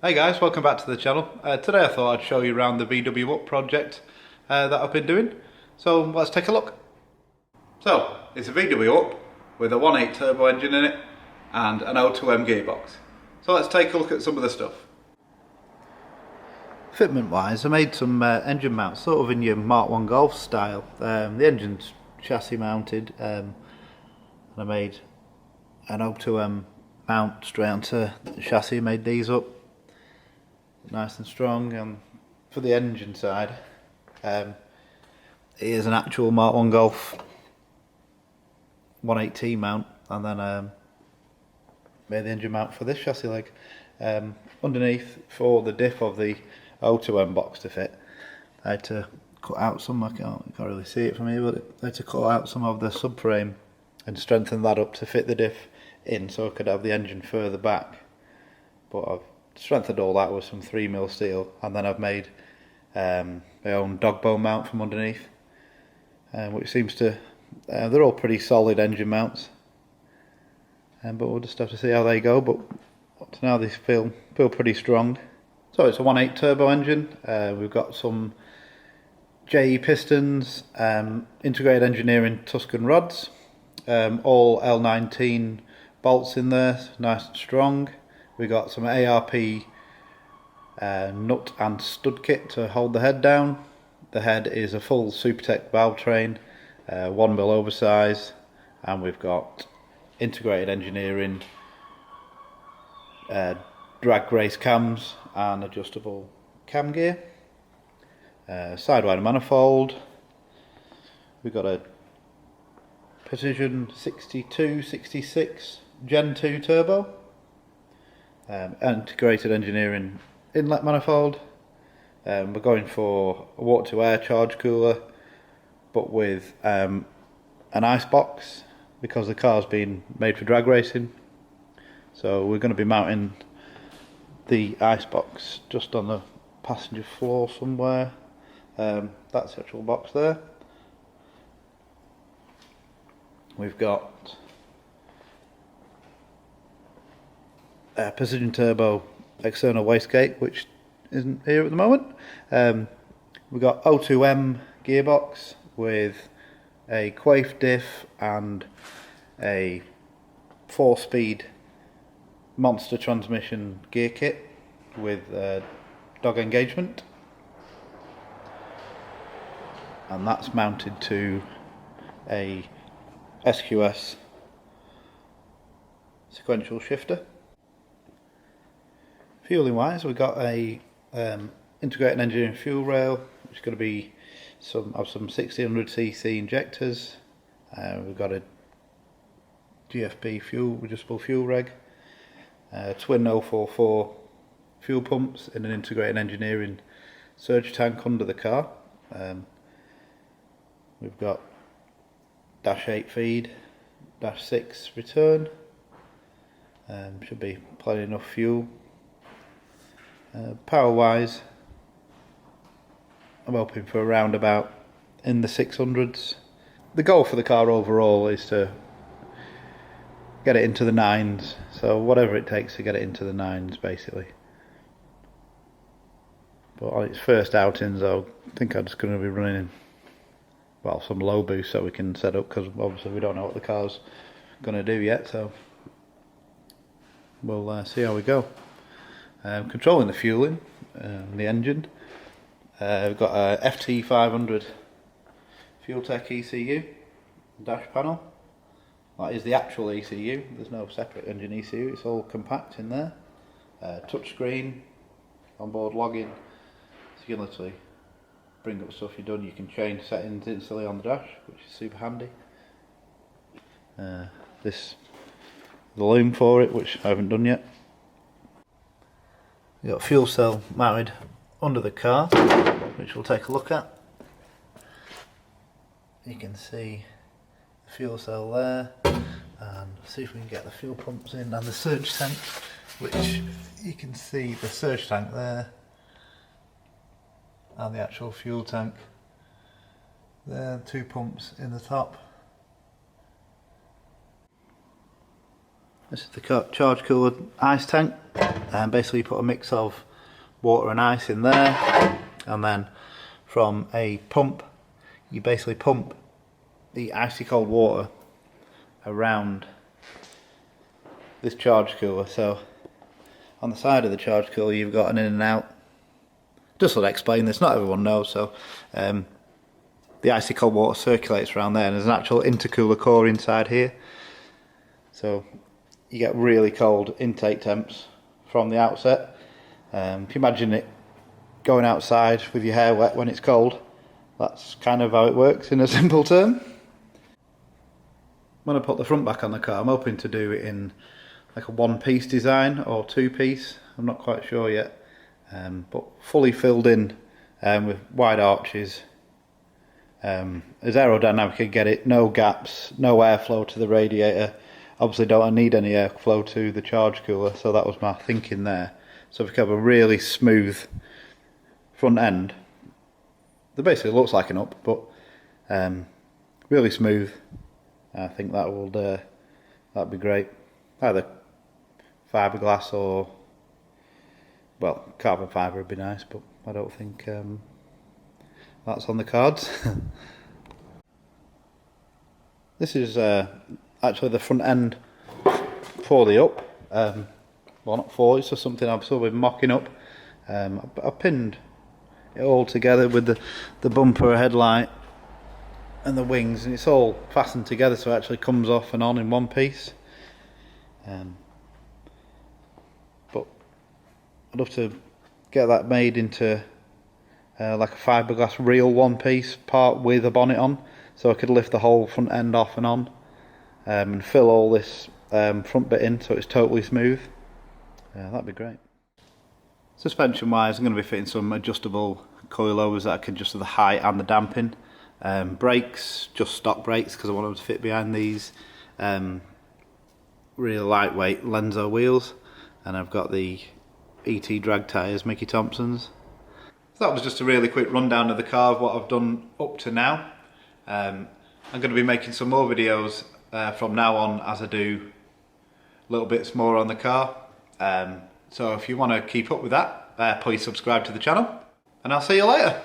Hey guys, welcome back to the channel. Today I thought I'd show you around the VW Up project that I've been doing. So let's take a look. So it's a VW Up with a 1.8 turbo engine in it and an O2M gearbox. So let's take a look at some of the stuff. Fitment wise, I made some engine mounts sort of in your Mark 1 Golf style. The engine's chassis mounted and I made an O2M mount straight onto the chassis, made these up nice and strong. And for the engine side, it is an actual Mark 1 Golf 180 mount, and then made the engine mount for this chassis leg. Underneath, for the diff of the O2M box to fit, I had to cut out some, you can't really see it from here, but I had to cut out some of the subframe and strengthen that up to fit the diff in, so I could have the engine further back. But I've strengthened all that with some 3mm steel, and then I've made my own dog bone mount from underneath, which seems to, they're all pretty solid engine mounts, but we'll just have to see how they go. But up to now they feel pretty strong. So it's a 1.8 turbo engine. We've got some JE pistons, integrated engineering Tuscan rods, all L19 bolts in there, nice and strong. We got some ARP nut and stud kit to hold the head down. The head is a full Supertech valve train, 1mm oversize, and we've got integrated engineering drag race cams and adjustable cam gear. Sidewinder manifold. We've got a Precision 62-66 Gen 2 turbo. Integrated engineering inlet manifold. We're going for a water to air charge cooler, but with an ice box, because the car's been made for drag racing. So we're going to be mounting the ice box just on the passenger floor somewhere. That's the actual box there. We've got Precision Turbo external wastegate, which isn't here at the moment. We've got O2M gearbox with a Quaife diff and a 4-speed monster transmission gear kit with dog engagement, and that's mounted to a SQS sequential shifter. Fueling wise, we've got a integrated engineering fuel rail, which is going to be some 1600cc injectors. We've got a GFP fuel, adjustable fuel reg, twin 044 fuel pumps in an integrated engineering surge tank under the car. We've got -8 feed, -6 return. Should be plenty enough fuel. Power wise, I'm hoping for around about in the 600s. The goal for the car overall is to get it into the 9s, so whatever it takes to get it into the 9s basically. But on its first outings, I think I'm just going to be running some low boost so we can set up, because obviously we don't know what the car's going to do yet, so we'll see how we go. Controlling the fueling, the engine, we've got a FT500 Fueltech ECU dash panel. That is the actual ECU, there's no separate engine ECU, it's all compact in there. Touchscreen, onboard login, so you can literally bring up stuff you've done. You can change settings instantly on the dash, which is super handy. The loom for it, which I haven't done yet. We've got a fuel cell mounted under the car, which we'll take a look at. You can see the fuel cell there, and see if we can get the fuel pumps in, and the surge tank, which you can see the surge tank there, and the actual fuel tank there, 2 pumps in the top. This is the charge cooler ice tank. and basically you put a mix of water and ice in there, and then from a pump you basically pump the icy cold water around this charge cooler. So on the side of the charge cooler you've got an in and out. Just to explain this, not everyone knows, so the icy cold water circulates around there, and there's an actual intercooler core inside here, so you get really cold intake temps from the outset. If you imagine it going outside with your hair wet when it's cold, that's kind of how it works in a simple term. When I put the front back on the car, I'm hoping to do it in like a one-piece design or two-piece, I'm not quite sure yet, but fully filled in with wide arches, as aerodynamic I can get it, no gaps, no airflow to the radiator. Obviously don't need any airflow to the charge cooler, so that was my thinking there. So if you have a really smooth front end, it basically looks like an up, but really smooth. I think that will that'd be great. Either fiberglass or, well, carbon fibre would be nice, but I don't think that's on the cards. This is actually the front end for the up. Well, not for, it's just something I've sort of been mocking up. I pinned it all together with the bumper, headlight and the wings, and it's all fastened together so it actually comes off and on in one piece. But I'd love to get that made into like a fiberglass real one piece part with a bonnet on, so I could lift the whole front end off and on, and fill all this front bit in so it's totally smooth. That'd be great. Suspension wise, I'm going to be fitting some adjustable coilovers that I can adjust to the height and the damping. Brakes, just stock brakes because I want them to fit behind these really lightweight Lenzo wheels, and I've got the ET drag tyres, Mickey Thompson's. So that was just a really quick rundown of the car, of what I've done up to now. I'm going to be making some more videos from now on as I do little bits more on the car. So if you want to keep up with that, please subscribe to the channel, and I'll see you later.